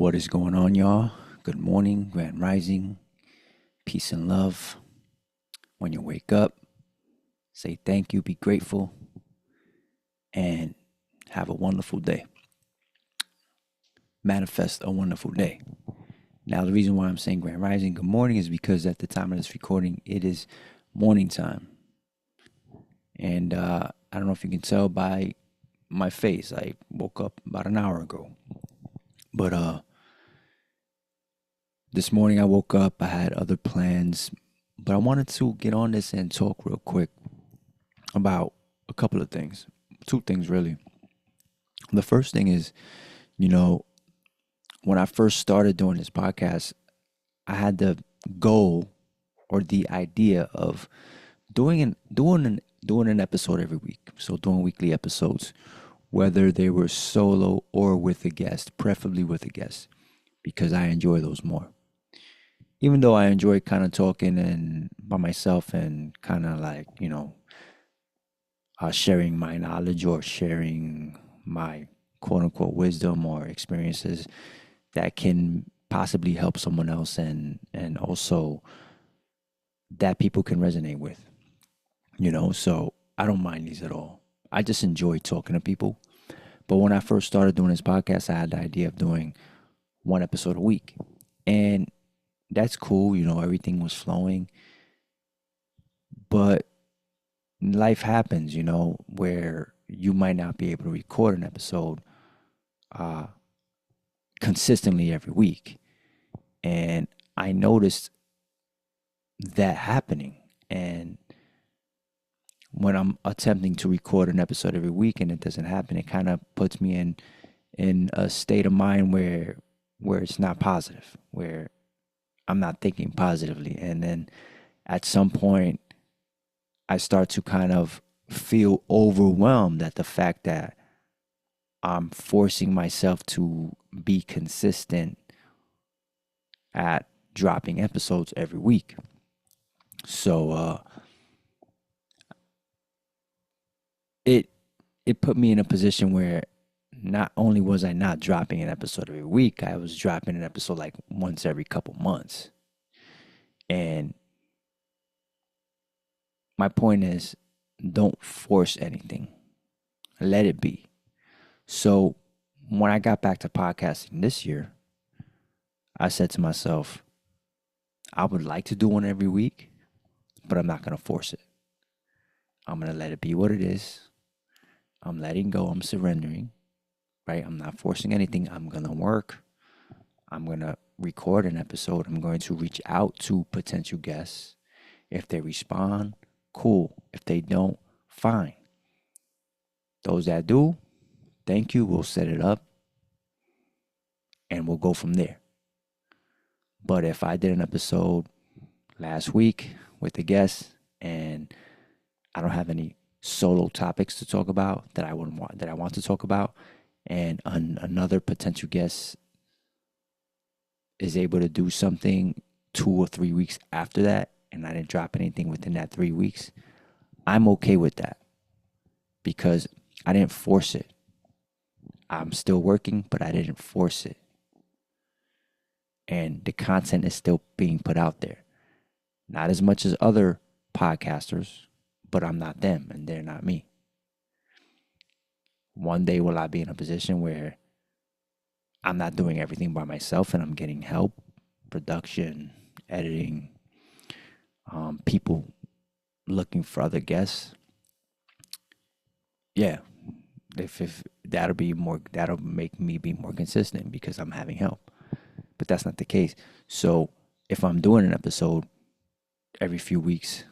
What is going on, y'all? Good morning, grand rising, peace and love. When you wake up, say thank you, be grateful, and have a wonderful day. Manifest a wonderful day. Now, the reason why I'm saying grand rising, good morning, is because at the time of this recording, it is morning time. And I don't know if you can tell by my face, I woke up about an hour ago. But this morning I woke up, I had other plans, but I wanted to get on this and talk real quick about a couple of things. Two things, really. The first thing is, when I first started doing this podcast, I had the goal or the idea of doing an episode every week. So doing weekly episodes, whether they were solo or with a guest, preferably with a guest, because I enjoy those more. Even though I enjoy kind of talking and by myself and kind of like, sharing my knowledge or sharing my quote unquote wisdom or experiences that can possibly help someone else and also that people can resonate with, so I don't mind these at all. I just enjoy talking to people. But when I first started doing this podcast, I had the idea of doing one episode a week. And that's cool, everything was flowing. But life happens, where you might not be able to record an episode consistently every week. And I noticed that happening. And when I'm attempting to record an episode every week and it doesn't happen, it kind of puts me in a state of mind where it's not positive, where I'm not thinking positively. And then at some point, I start to kind of feel overwhelmed at the fact that I'm forcing myself to be consistent at dropping episodes every week. So it put me in a position where not only was I not dropping an episode every week, I was dropping an episode like once every couple months. And my point is, don't force anything. Let it be. So when I got back to podcasting this year, I said to myself, I would like to do one every week, but I'm not going to force it. I'm going to let it be what it is. I'm letting go. I'm surrendering, right? I'm not forcing anything. I'm going to work. I'm going to record an episode. I'm going to reach out to potential guests. If they respond, cool. If they don't, fine. Those that do, thank you. We'll set it up and we'll go from there. But if I did an episode last week with a guest and I don't have any solo topics to talk about that I want to talk about, and another potential guest is able to do something 2 or 3 weeks after that, and I didn't drop anything within that 3 weeks, I'm okay with that because I didn't force it. I'm still working, but I didn't force it. And the content is still being put out there. Not as much as other podcasters, but I'm not them and they're not me. One day will I be in a position where I'm not doing everything by myself and I'm getting help, production, editing, people looking for other guests. Yeah, if that'll make me be more consistent because I'm having help. But that's not the case. So if I'm doing an episode every few weeks,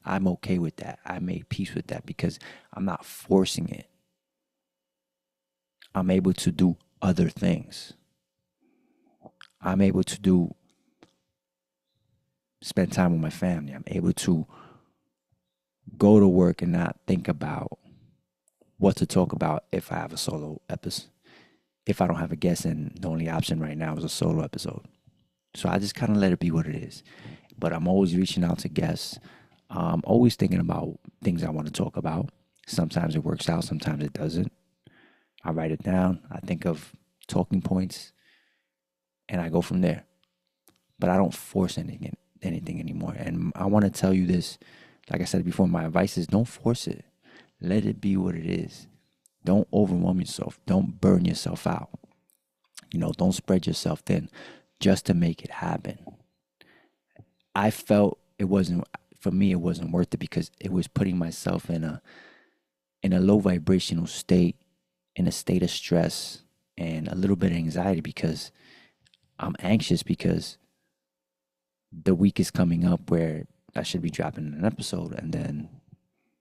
I'm okay with that. I made peace with that because I'm not forcing it. I'm able to do other things. I'm able to spend time with my family. I'm able to go to work and not think about what to talk about if I have a solo episode. If I don't have a guest and the only option right now is a solo episode. So I just kind of let it be what it is. But I'm always reaching out to guests. I'm always thinking about things I want to talk about. Sometimes it works out, sometimes it doesn't. I write it down. I think of talking points. and I go from there. But I don't force anything anymore. And I want to tell you this, like I said before, my advice is don't force it. Let it be what it is. Don't overwhelm yourself. Don't burn yourself out. Don't spread yourself thin just to make it happen. I felt it wasn't worth it because it was putting myself in a low vibrational state, in a state of stress and a little bit of anxiety because I'm anxious because the week is coming up where I should be dropping an episode, and then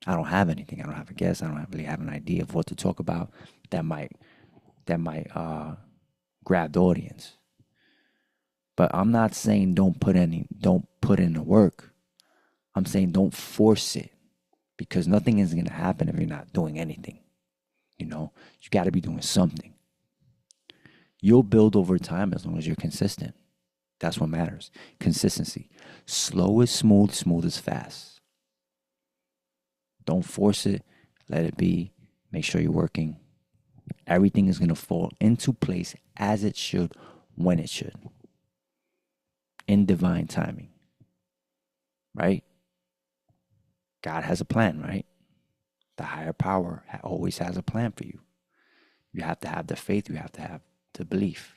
I don't have anything. I don't have a guest. I don't really have an idea of what to talk about that might grab the audience. But I'm not saying don't put in the work. I'm saying don't force it, because nothing is going to happen if you're not doing anything. You got to be doing something. You'll build over time as long as you're consistent. That's what matters. Consistency. Slow is smooth, smooth is fast. Don't force it. Let it be. Make sure you're working. Everything is going to fall into place as it should, when it should. In divine timing. Right? God has a plan, right? The higher power always has a plan for you. You have to have the faith. You have to have the belief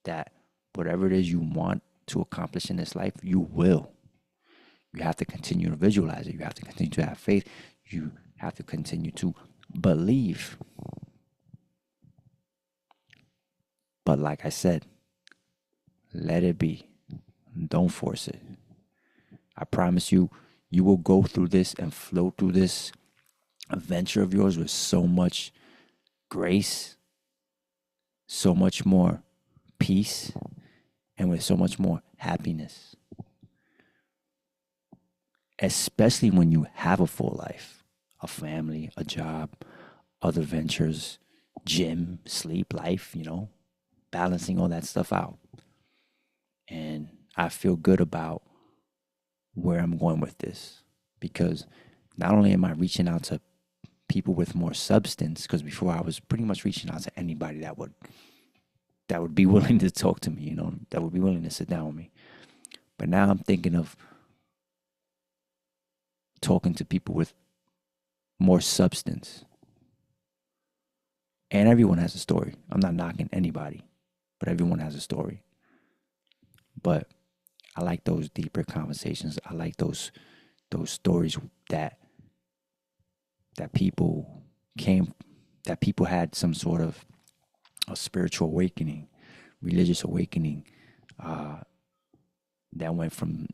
that whatever it is you want to accomplish in this life, you will. You have to continue to visualize it. You have to continue to have faith. You have to continue to believe. But like I said, let it be. Don't force it. I promise you, you will go through this and flow through this adventure of yours with so much grace, so much more peace, and with so much more happiness. Especially when you have a full life, a family, a job, other ventures, gym, sleep, life, balancing all that stuff out. And I feel good about where I'm going with this, because not only am I reaching out to people with more substance, because before I was pretty much reaching out to anybody that would be willing to talk to me, that would be willing to sit down with me. But now I'm thinking of talking to people with more substance. And everyone has a story. I'm not knocking anybody, but everyone has a story. But I like those deeper conversations. I like those stories that people had some sort of a spiritual awakening, religious awakening, that went from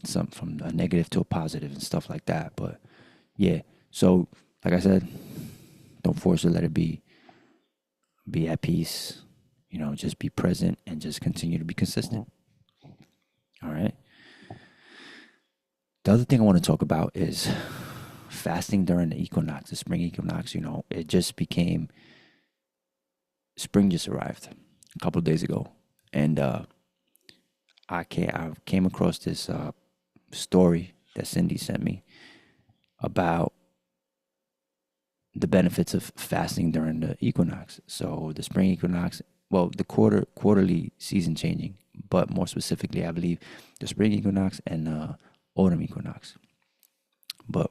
a negative to a positive and stuff like that. But yeah, so like I said, don't force it, let it be. Be at peace, just be present and just continue to be consistent. All right. The other thing I want to talk about is fasting during the equinox, the spring equinox. It just became, spring just arrived a couple of days ago. And I came across this story that Cindy sent me about the benefits of fasting during the equinox. So the spring equinox, the quarterly season changing, but more specifically, I believe the spring equinox and autumn equinox. But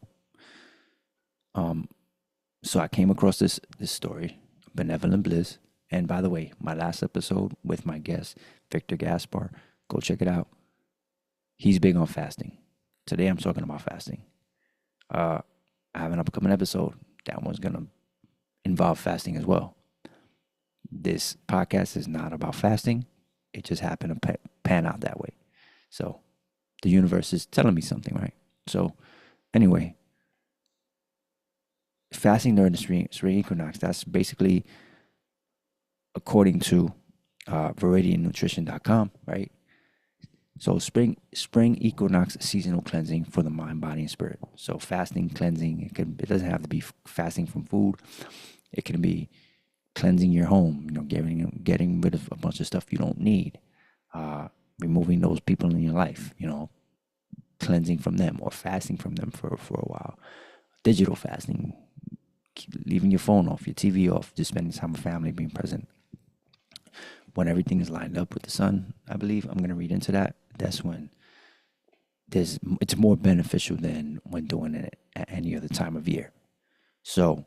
so I came across this story, Benevolent Bliss. And by the way, my last episode with my guest, Victor Gaspar, go check it out. He's big on fasting. Today I'm talking about fasting. I have an upcoming episode. That one's going to involve fasting as well. This podcast is not about fasting. It just happened to pan out that way. So the universe is telling me something, right? So anyway, fasting during the spring equinox, that's basically according to VeridianNutrition.com, right? So spring equinox seasonal cleansing for the mind, body, and spirit. So fasting, cleansing, it doesn't have to be fasting from food. It can be cleansing your home, getting rid of a bunch of stuff you don't need, removing those people in your life, cleansing from them or fasting from them for a while. Digital fasting, leaving your phone off, your TV off, just spending time with family, being present. when everything is lined up with the sun, I believe. I'm going to read into that. That's when it's more beneficial than when doing it at any other time of year. So,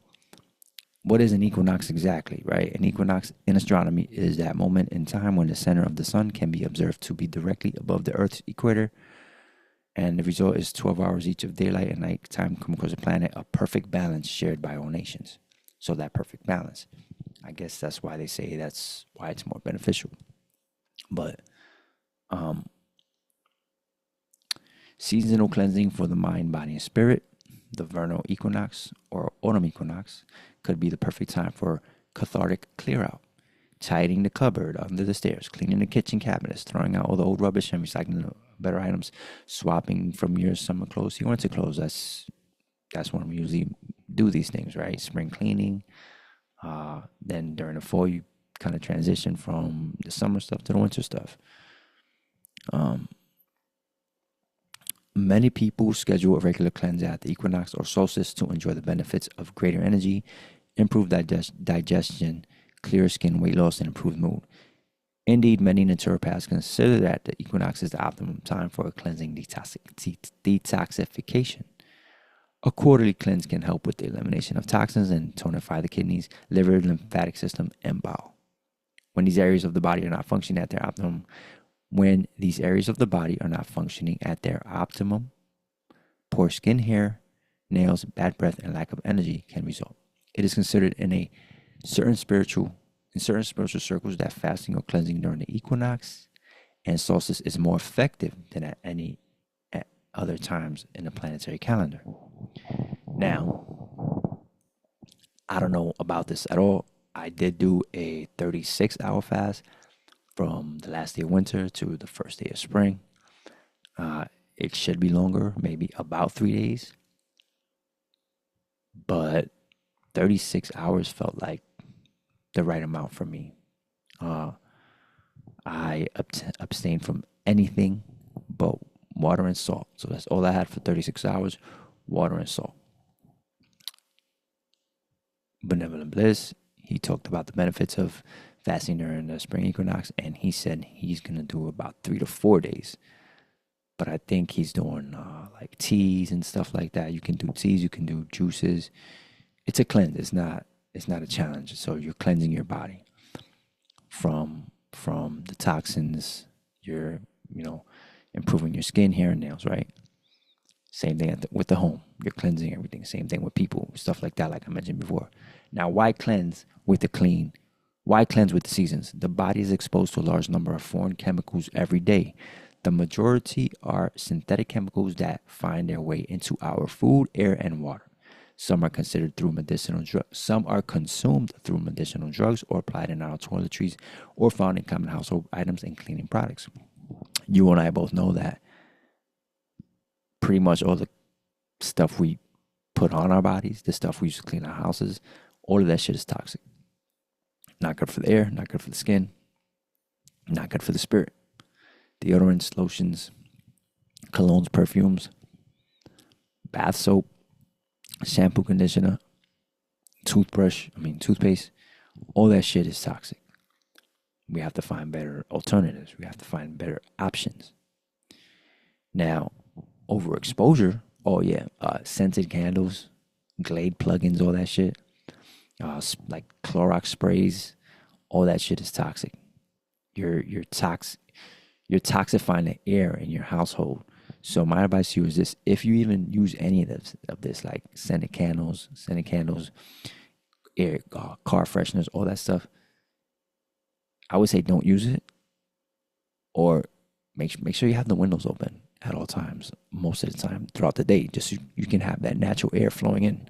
what is an equinox exactly, right? An equinox in astronomy is that moment in time when the center of the sun can be observed to be directly above the Earth's equator, and the result is 12 hours each of daylight and night time come across the planet, a perfect balance shared by all nations. So that perfect balance, I guess that's why they say that's why it's more beneficial. But seasonal cleansing for the mind, body, and spirit, the vernal equinox or autumn equinox, could be the perfect time for cathartic clear out, tidying the cupboard under the stairs, cleaning the kitchen cabinets, throwing out all the old rubbish and recycling the better items, swapping from your summer clothes to your winter clothes. That's when we usually do these things, right? Spring cleaning. Then during the fall, you kind of transition from the summer stuff to the winter stuff. Many people schedule a regular cleanse at the equinox or solstice to enjoy the benefits of greater energy, improved digestion, clear skin, weight loss, and improved mood. Indeed, many naturopaths consider that the equinox is the optimum time for a cleansing detoxification. A quarterly cleanse can help with the elimination of toxins and tonify the kidneys, liver, lymphatic system, and bowel. When these areas of the body are not functioning at their optimum, poor skin, hair, nails, bad breath, and lack of energy can result. It is considered in certain spiritual circles that fasting or cleansing during the equinox and solstice is more effective than at other times in the planetary calendar. Now, I don't know about this at all. I did do a 36-hour fast from the last day of winter to the first day of spring. It should be longer, maybe about 3 days. But 36 hours felt like the right amount for me. I abstained from anything but water and salt. So that's all I had for 36 hours, water and salt. Benevolent Bliss, he talked about the benefits of fasting during the spring equinox, and he said he's going to do about 3 to 4 days. But I think he's doing like teas and stuff like that. You can do teas, you can do juices. It's a cleanse. It's not a challenge. So you're cleansing your body from the toxins. You're improving your skin, hair, and nails, right? Same thing with the home. You're cleansing everything. Same thing with people, stuff like that, like I mentioned before. Now, why cleanse with the clean? Why cleanse with the seasons? The body is exposed to a large number of foreign chemicals every day. The majority are synthetic chemicals that find their way into our food, air, and water. Some are considered through medicinal drugs. Some are consumed through medicinal drugs or applied in our toiletries or found in common household items and cleaning products. You and I both know that pretty much all the stuff we put on our bodies, the stuff we use to clean our houses, all of that shit is toxic. Not good for the air, not good for the skin, not good for the spirit. Deodorants, lotions, colognes, perfumes, bath soap, shampoo, conditioner, toothpaste, all that shit is toxic. We have to find better alternatives. We have to find better options. Now, overexposure, scented candles, Glade plugins, all that shit, like Clorox sprays, all that shit is toxic. You're toxifying the air in your household. So my advice to you is this: if you even use any of this, like scented candles, air, car fresheners, all that stuff, I would say don't use it, or make sure you have the windows open at all times, most of the time throughout the day, just so you can have that natural air flowing in.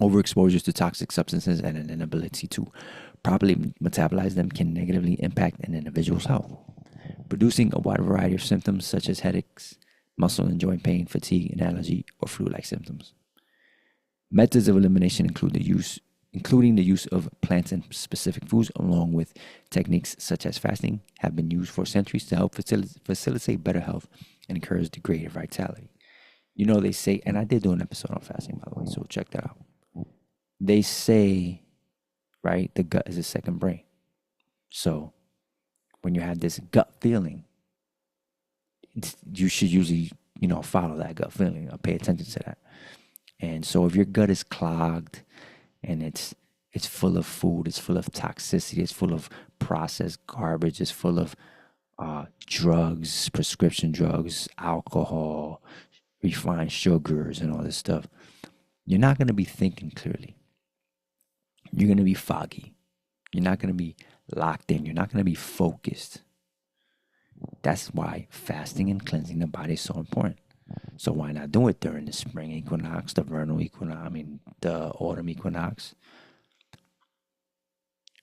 Overexposures to toxic substances and an inability to properly metabolize them can negatively impact an individual's health, producing a wide variety of symptoms such as headaches, muscle and joint pain, fatigue, and allergy or flu-like symptoms. Methods of elimination including the use of plants and specific foods, along with techniques such as fasting, have been used for centuries to help facilitate better health and encourage the greater vitality. They say, and I did do an episode on fasting, by the way, so check that out. They say, right, the gut is a second brain. So when you have this gut feeling, you should usually, follow that gut feeling or pay attention to that. And so if your gut is clogged and it's full of food, it's full of toxicity, it's full of processed garbage, it's full of drugs, prescription drugs, alcohol, refined sugars, and all this stuff, you're not going to be thinking clearly. You're going to be foggy. You're not going to be locked in. You're not going to be focused. That's why fasting and cleansing the body is so important. So why not do it during the spring equinox, the vernal equinox, the autumn equinox?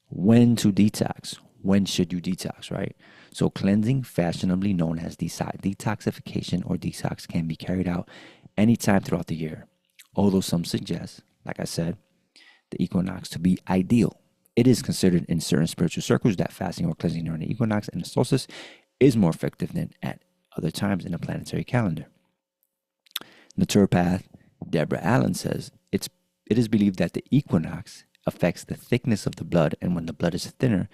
When to detox? When should you detox, right? So cleansing, fashionably known as detoxification or detox, can be carried out anytime throughout the year. Although some suggest, like I said, the equinox to be ideal. It is considered in certain spiritual circles that fasting or cleansing during the equinox and the solstice is more effective than at other times in the planetary calendar. Naturopath Deborah Allen says it is believed that the equinox affects the thickness of the blood, and when the blood is thinner,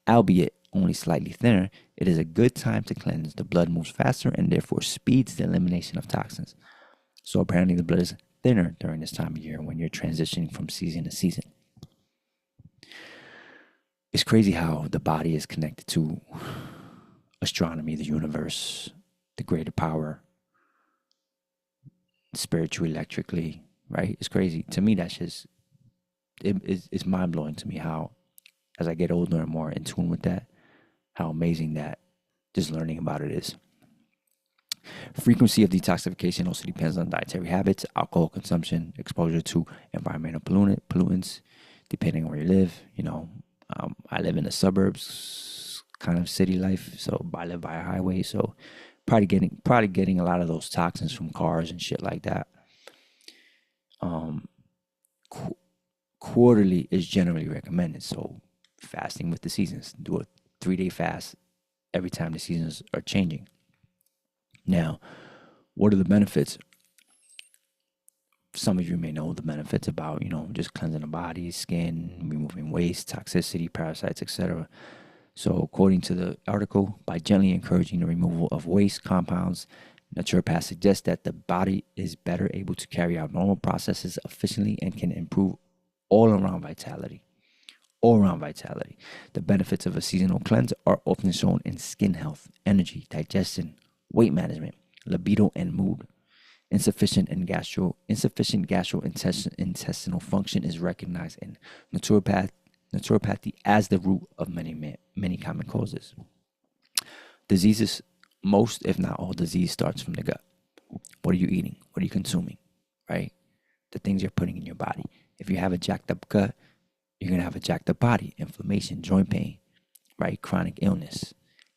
albeit only slightly thinner, it is a good time to cleanse. The blood moves faster and therefore speeds the elimination of toxins. So apparently the blood is thinner during this time of year when you're transitioning from season to season. It's crazy how the body is connected to astronomy, the universe, the greater power, spiritually, electrically, right? It's crazy. To me, that's just, it's mind-blowing to me how, as I get older and more in tune with that, how amazing that just learning about it is. Frequency of detoxification also depends on dietary habits, alcohol consumption, exposure to environmental pollutants, depending on where you live. I live in the suburbs, kind of city life, so I live by a highway, so probably getting a lot of those toxins from cars and shit like that. Quarterly is generally recommended. So fasting with the seasons, do a 3-day fast every time the seasons are changing. Now, what are the benefits? Some of you may know the benefits about, just cleansing the body, skin, removing waste, toxicity, parasites, etc. So according to the article, by gently encouraging the removal of waste compounds, naturopaths suggest that the body is better able to carry out normal processes efficiently and can improve all-around vitality. The benefits of a seasonal cleanse are often shown in skin health, energy, digestion, weight management, libido, and mood. Insufficient gastrointestinal function is recognized in naturopathy as the root of many common causes. Diseases, most if not all disease starts from the gut. What are you eating? What are you consuming? Right? The things you're putting in your body. If you have a jacked up gut, you're going to have a jacked up body, inflammation, joint pain, right? Chronic illness,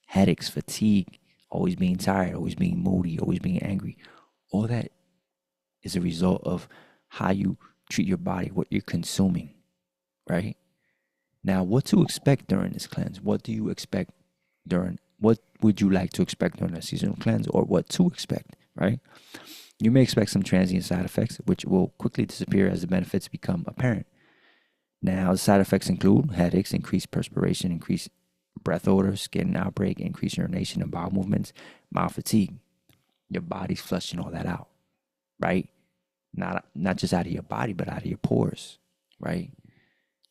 headaches, fatigue, always being tired, always being moody, always being angry. All that is a result of how you treat your body, what you're consuming, right? Now, what to expect during this cleanse? What would you like to expect during a seasonal cleanse, or what to expect, right? You may expect some transient side effects, which will quickly disappear as the benefits become apparent. Now, the side effects include headaches, increased perspiration, increased breath odor, skin outbreak, increased urination and bowel movements, mild fatigue. Your body's flushing all that out, right? Not just out of your body, but out of your pores, right?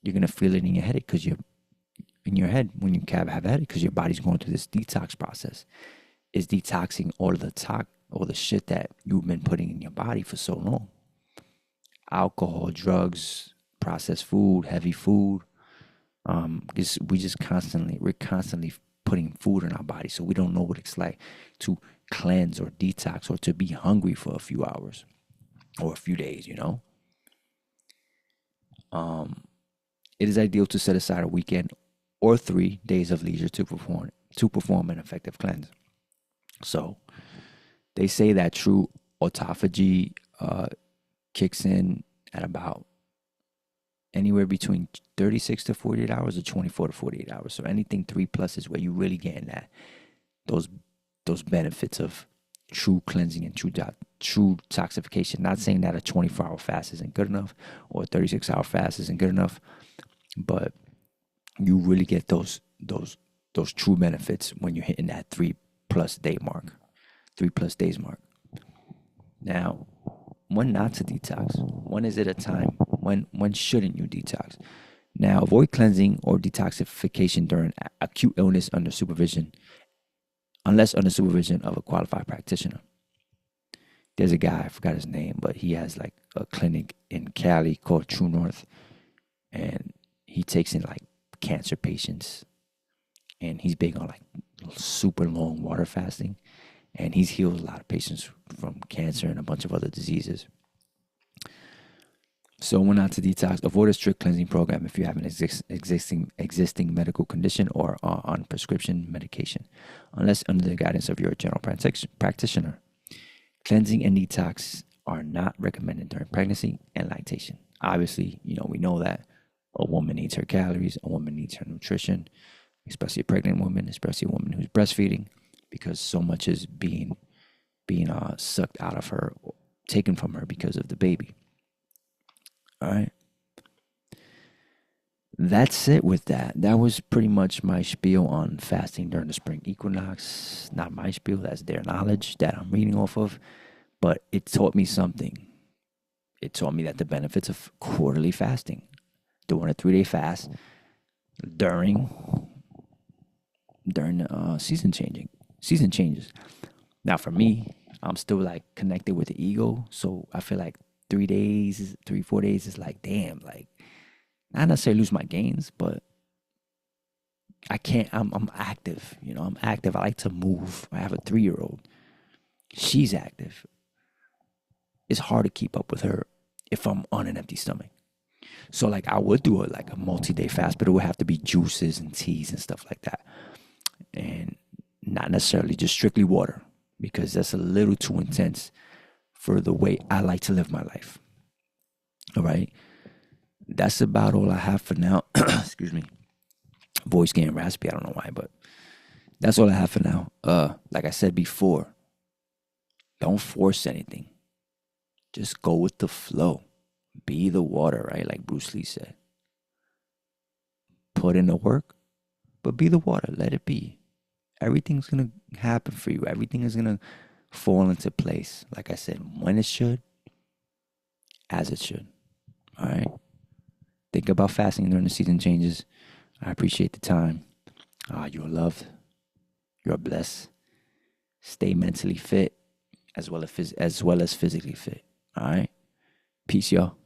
You're gonna feel it in your headache because when you have a headache, because your body's going through this detox process. It's detoxing all the shit that you've been putting in your body for so long. Alcohol, drugs, processed food, heavy food. We're constantly putting food in our body, so we don't know what it's like to cleanse or detox or to be hungry for a few hours or a few days. It is ideal to set aside a weekend or 3 days of leisure to perform an effective cleanse. So they say that true autophagy kicks in at about anywhere between 36 to 48 hours or 24 to 48 hours. So anything 3+ is where you really getting those benefits of true cleansing and true detoxification. Not saying that a 24-hour fast isn't good enough or a 36-hour fast isn't good enough, but you really get those those true benefits when you're hitting that 3+ days mark. Now, when not to detox? When is it a time? When shouldn't you detox? Now, avoid cleansing or detoxification during acute illness under supervision, unless under supervision of a qualified practitioner. There's a guy, I forgot his name, but he has like a clinic in Cali called True North, and he takes in like cancer patients, and he's big on like super long water fasting, and he's healed a lot of patients from cancer and a bunch of other diseases. So when not to detox, avoid a strict cleansing program if you have an existing medical condition or are on prescription medication, unless under the guidance of your general practitioner. Cleansing and detox are not recommended during pregnancy and lactation. Obviously, we know that a woman needs her calories, a woman needs her nutrition, especially a pregnant woman, especially a woman who's breastfeeding, because so much is being sucked out of her, taken from her because of the baby. All right. That's it with that. That was pretty much my spiel on fasting during the spring equinox. Not my spiel, that's their knowledge that I'm reading off of. But it taught me something. It taught me that the benefits of quarterly fasting, doing a 3-day fast during season changes. Now for me, I'm still like connected with the ego, so I feel like 4 days is like, damn, like not necessarily lose my gains, but I can't. I'm active. I'm active. I like to move. I have a 3-year-old. She's active. It's hard to keep up with her if I'm on an empty stomach. So like I would do a multi-day fast, but it would have to be juices and teas and stuff like that, and not necessarily just strictly water, because that's a little too intense for the way I like to live my life. All right. That's about all I have for now. Excuse me. Voice getting raspy. I don't know why, but that's all I have for now. Like I said before, don't force anything. Just go with the flow. Be the water, right? Like Bruce Lee said. Put in the work, but be the water. Let it be. Everything's going to happen for you. Everything is going to fall into place. Like I said, when it should, as it should. All right? Think about fasting during the season changes. I appreciate the time. You're loved. You're blessed. Stay mentally fit as well as physically fit. All right? Peace, y'all.